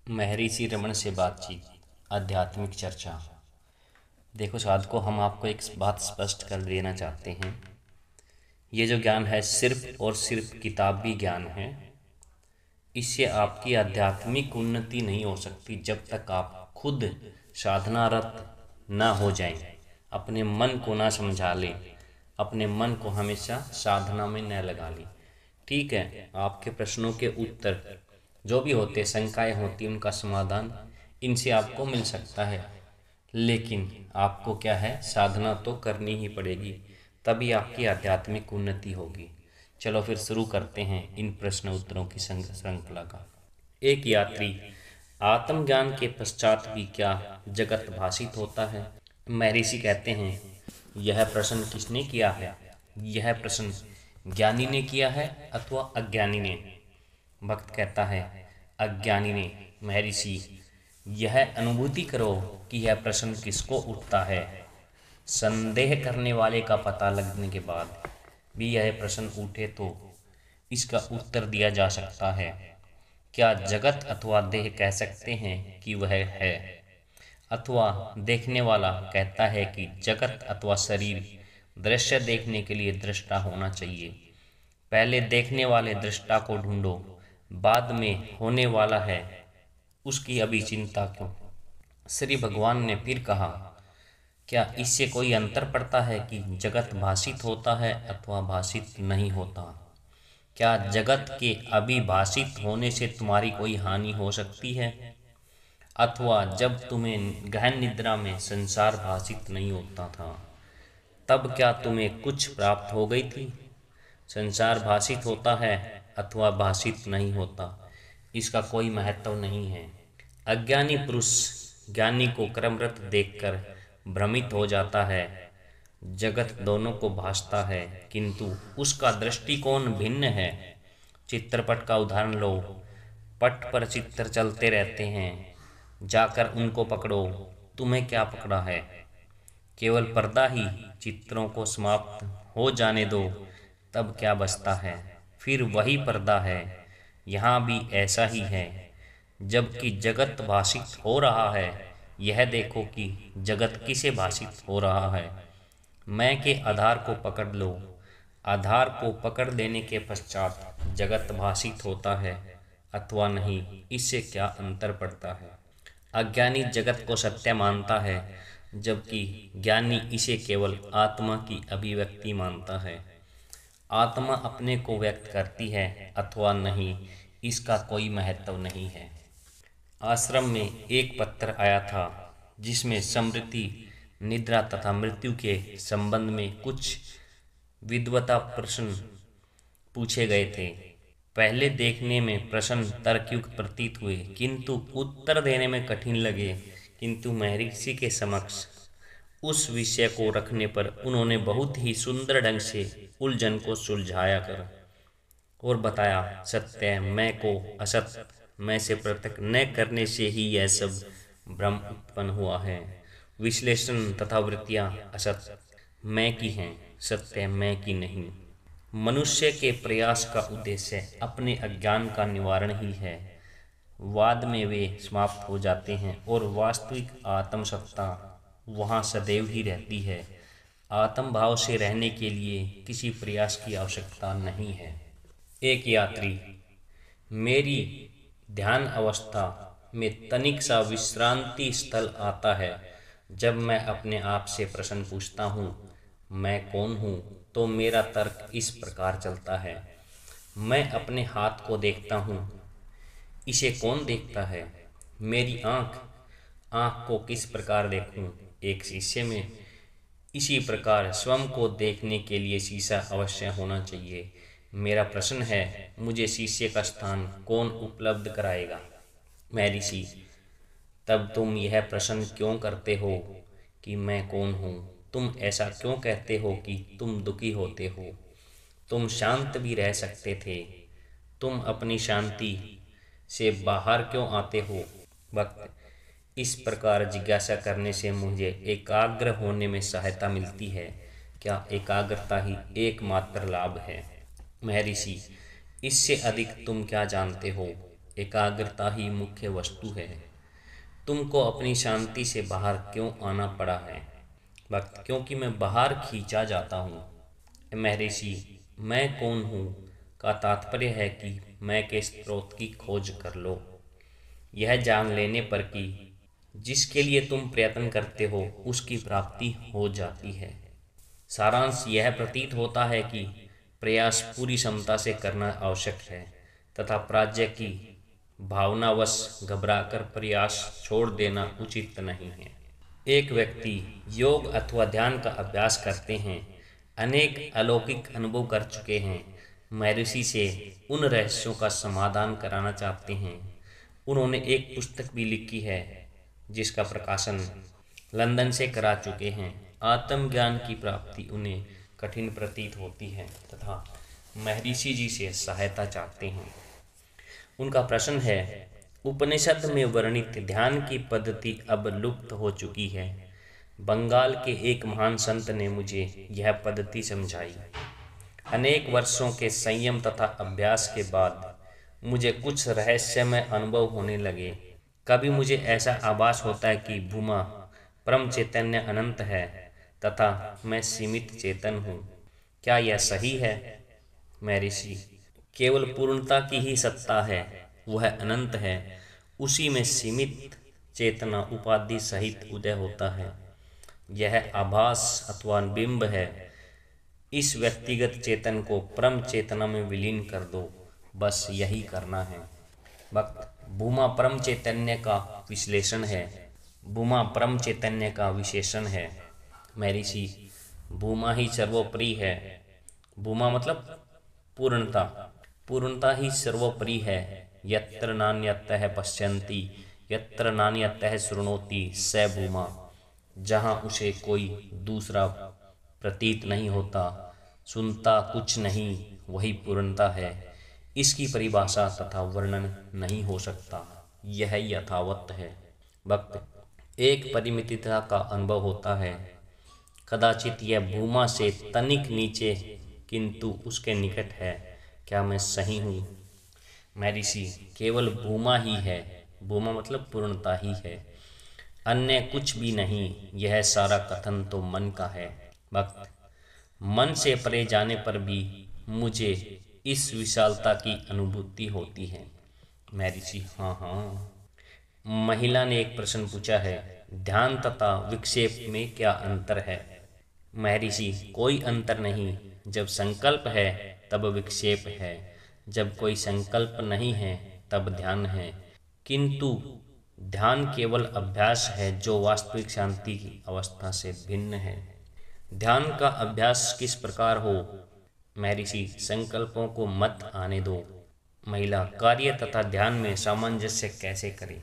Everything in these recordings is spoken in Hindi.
महर्षि रमन से बातचीत, आध्यात्मिक चर्चा। देखो साधको, हम आपको एक बात स्पष्ट कर देना चाहते हैं। ये जो ज्ञान है सिर्फ और सिर्फ किताबी ज्ञान है। इससे आपकी आध्यात्मिक उन्नति नहीं हो सकती जब तक आप खुद साधनारत ना हो जाएं, अपने मन को ना समझा लें, अपने मन को हमेशा साधना में न लगा लें। ठीक है, आपके प्रश्नों के उत्तर जो भी होते, शंकाएं होती, उनका समाधान इनसे आपको मिल सकता है। लेकिन आपको क्या है, साधना तो करनी ही पड़ेगी, तभी आपकी आध्यात्मिक उन्नति होगी। चलो फिर शुरू करते हैं इन प्रश्न उत्तरों की श्रृंखला का। एक यात्री, आत्मज्ञान के पश्चात भी क्या जगत भासित होता है? महर्षि कहते हैं, यह प्रश्न किसने किया है? यह प्रश्न ज्ञानी ने किया है अथवा अज्ञानी ने? भक्त कहता है, अज्ञानी ने। महर्षि, यह अनुभूति करो कि यह प्रश्न किसको उठता है। संदेह करने वाले का पता लगने के बाद भी यह प्रश्न उठे तो इसका उत्तर दिया जा सकता है। क्या जगत अथवा देह कह सकते हैं कि वह है, अथवा देखने वाला कहता है कि जगत अथवा शरीर? दृश्य देखने के लिए दृष्टा होना चाहिए। पहले देखने वाले दृष्टा को ढूंढो, बाद में होने वाला है उसकी अभी चिंता क्यों? श्री भगवान ने फिर कहा, क्या इससे कोई अंतर पड़ता है कि जगत भासित होता है अथवा भासित नहीं होता? क्या जगत के अभी भासित होने से तुम्हारी कोई हानि हो सकती है? अथवा जब तुम्हें गहन निद्रा में संसार भासित नहीं होता था, तब क्या तुम्हें कुछ प्राप्त हो गई थी? संसार भासित होता है अथवा भासित नहीं होता, इसका कोई महत्व नहीं है। अज्ञानी पुरुष ज्ञानी को क्रमरत देखकर भ्रमित हो जाता है। जगत दोनों को भासता है, किंतु उसका दृष्टिकोण भिन्न है। चित्रपट का उदाहरण लो। पट पर चित्र चलते रहते हैं, जाकर उनको पकड़ो। तुम्हें क्या पकड़ा है? केवल पर्दा ही। चित्रों को समाप्त हो जाने दो, तब क्या बचता है? फिर वही पर्दा है। यहाँ भी ऐसा ही है। जबकि जगत भासित हो रहा है, यह देखो कि जगत किसे भासित हो रहा है। मैं के आधार को पकड़ लो। आधार को पकड़ लेने के पश्चात जगत भासित होता है अथवा नहीं, इससे क्या अंतर पड़ता है? अज्ञानी जगत को सत्य मानता है, जबकि ज्ञानी इसे केवल आत्मा की अभिव्यक्ति मानता है। आत्मा अपने को व्यक्त करती है अथवा नहीं, इसका कोई महत्व नहीं है। आश्रम में एक पत्र आया था जिसमें स्मृति, निद्रा तथा मृत्यु के संबंध में कुछ विद्वता प्रश्न पूछे गए थे। पहले देखने में प्रश्न तर्कयुक्त प्रतीत हुए, किंतु उत्तर देने में कठिन लगे। किंतु महर्षि के समक्ष उस विषय को रखने पर उन्होंने बहुत ही सुंदर ढंग से उलझन को सुलझाया कर और बताया, सत्य मैं को असत मैं से पृथक न करने से ही यह सब भ्रम उत्पन्न हुआ है। विश्लेषण तथा वृत्तियां असत मैं की हैं, सत्य मैं की नहीं। मनुष्य के प्रयास का उद्देश्य अपने अज्ञान का निवारण ही है। वाद में वे समाप्त हो जाते हैं और वास्तविक आत्मसत्ता वहाँ सदैव ही रहती है। आत्म भाव से रहने के लिए किसी प्रयास की आवश्यकता नहीं है। एक यात्री, मेरी ध्यान अवस्था में तनिक सा विश्रांति स्थल आता है जब मैं अपने आप से प्रश्न पूछता हूँ, मैं कौन हूँ? तो मेरा तर्क इस प्रकार चलता है, मैं अपने हाथ को देखता हूँ, इसे कौन देखता है? मेरी आँख को किस प्रकार देखूं? एक शीशे में। इसी प्रकार स्वयं को देखने के लिए शीशा अवश्य होना चाहिए। मेरा प्रश्न है, मुझे शीशे का स्थान कौन उपलब्ध कराएगा? महर्षि, तब तुम यह प्रश्न क्यों करते हो कि मैं कौन हूँ? तुम ऐसा क्यों कहते हो कि तुम दुखी होते हो? तुम शांत भी रह सकते थे। तुम अपनी शांति से बाहर क्यों आते हो? वक्त, इस प्रकार जिज्ञासा करने से मुझे एकाग्र होने में सहायता मिलती है। क्या एकाग्रता ही एकमात्र लाभ है? महर्षि, इससे अधिक तुम क्या जानते हो? एकाग्रता ही मुख्य वस्तु है। तुमको अपनी शांति से बाहर क्यों आना पड़ा है? भक्त, क्योंकि मैं बाहर खींचा जाता हूँ। महर्षि, मैं कौन हूँ का तात्पर्य है कि मैं के स्रोत की खोज कर लो। यह जान लेने पर कि जिसके लिए तुम प्रयत्न करते हो उसकी प्राप्ति हो जाती है। सारांश यह प्रतीत होता है कि प्रयास पूरी क्षमता से करना आवश्यक है तथा पराजय की भावनावश घबराकर प्रयास छोड़ देना उचित नहीं है। एक व्यक्ति योग अथवा ध्यान का अभ्यास करते हैं, अनेक अलौकिक अनुभव कर चुके हैं, महर्षि से उन रहस्यों का समाधान कराना चाहते हैं। उन्होंने एक पुस्तक भी लिखी है जिसका प्रकाशन लंदन से करा चुके हैं। आत्मज्ञान की प्राप्ति उन्हें कठिन प्रतीत होती है तथा महर्षि जी से सहायता चाहते हैं। उनका प्रश्न है, उपनिषद में वर्णित ध्यान की पद्धति अब लुप्त हो चुकी है। बंगाल के एक महान संत ने मुझे यह पद्धति समझाई। अनेक वर्षों के संयम तथा अभ्यास के बाद मुझे कुछ रहस्यमय अनुभव होने लगे। कभी मुझे ऐसा आभास होता है कि भूमा परम चैतन्य अनंत है तथा मैं सीमित चेतन हूँ। क्या यह सही है? महर्षि, केवल पूर्णता की ही सत्ता है, वह अनंत है, उसी में सीमित चेतना उपाधि सहित उदय होता है। यह आभास अथवा बिंब है। इस व्यक्तिगत चेतन को परम चेतना में विलीन कर दो, बस यही करना है। भक्त, भूमा परम चैतन्य का विश्लेषण है, भूमा परम चैतन्य का विशेषण है। महर्षि, भूमा ही सर्वोपरि है। भूमा मतलब पूर्णता, पूर्णता ही सर्वोपरि है। यत्र नान्यतः पश्यन्ति यत्र नान्यतः शृणोति स भूमा। जहाँ उसे कोई दूसरा प्रतीत नहीं होता, सुनता कुछ नहीं, वही पूर्णता है। इसकी परिभाषा तथा वर्णन नहीं हो सकता, यह यथावत है। भक्त, एक परिमितता का अनुभव होता है। कदाचित यह भूमा से तनिक नीचे किंतु उसके निकट है। क्या मैं सही हूँ? महर्षि, केवल भूमा ही है। भूमा मतलब पूर्णता ही है, अन्य कुछ भी नहीं। यह सारा कथन तो मन का है। भक्त, मन से परे जाने पर भी मुझे इस विशालता की अनुभूति होती है। महर्षि, हाँ। महिला ने एक प्रश्न पूछा है, ध्यान तथा विक्षेप में क्या अंतर है? महर्षि, कोई अंतर नहीं। जब संकल्प है तब विक्षेप है, जब कोई संकल्प नहीं है तब ध्यान है। किंतु ध्यान केवल अभ्यास है जो वास्तविक शांति की अवस्था से भिन्न है। ध्यान का अभ्यास किस प्रकार हो? महर्षि, संकल्पों को मत आने दो। महिला, कार्य तथा ध्यान में सामंजस्य कैसे करें?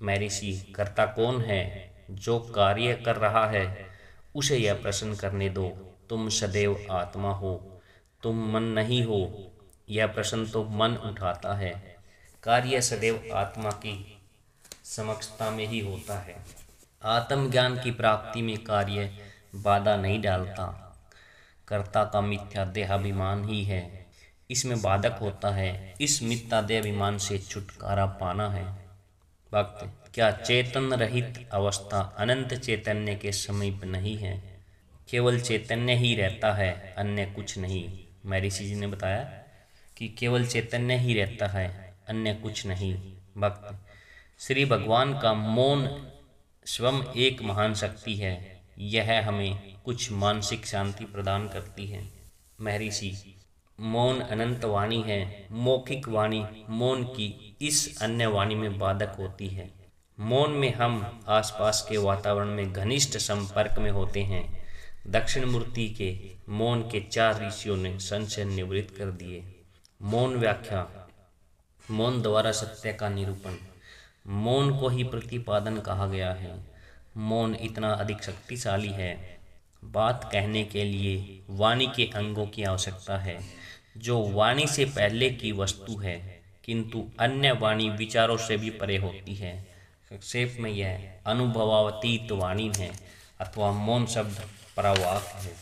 महर्षि, कर्ता कौन है? जो कार्य कर रहा है उसे यह प्रश्न करने दो, तुम सदैव आत्मा हो, तुम मन नहीं हो। यह प्रश्न तो मन उठाता है। कार्य सदैव आत्मा की समक्षता में ही होता है। आत्मज्ञान की प्राप्ति में कार्य बाधा नहीं डालता। कर्ता का मिथ्या देहाभिमान ही है, इसमें बाधक होता है। इस मिथ्या देहाभिमान से छुटकारा पाना है। भक्त, क्या चेतन रहित अवस्था अनंत चैतन्य के समीप नहीं है? केवल चैतन्य ही रहता है, अन्य कुछ नहीं। महर्षि जी ने बताया कि केवल चैतन्य ही रहता है, अन्य कुछ नहीं। भक्त, श्री भगवान का मौन स्वयं एक महान शक्ति है। यह हमें कुछ मानसिक शांति प्रदान करती है। महर्षि, मौन अनंत वाणी है। मौखिक वाणी मौन की इस अन्य वाणी में बाधक होती है। मौन में हम आसपास के वातावरण में घनिष्ठ संपर्क में होते हैं। दक्षिण मूर्ति के मौन के 4 ऋषियों ने संशय निवृत्त कर दिए। मौन व्याख्या, मौन द्वारा सत्य का निरूपण। मौन को ही प्रतिपादन कहा गया है। मौन इतना अधिक शक्तिशाली है। बात कहने के लिए वाणी के अंगों की आवश्यकता है जो वाणी से पहले की वस्तु है, किंतु अन्य वाणी विचारों से भी परे होती है। संक्षेप में यह अनुभवातीत वाणी है अथवा मौन शब्द परावाक है।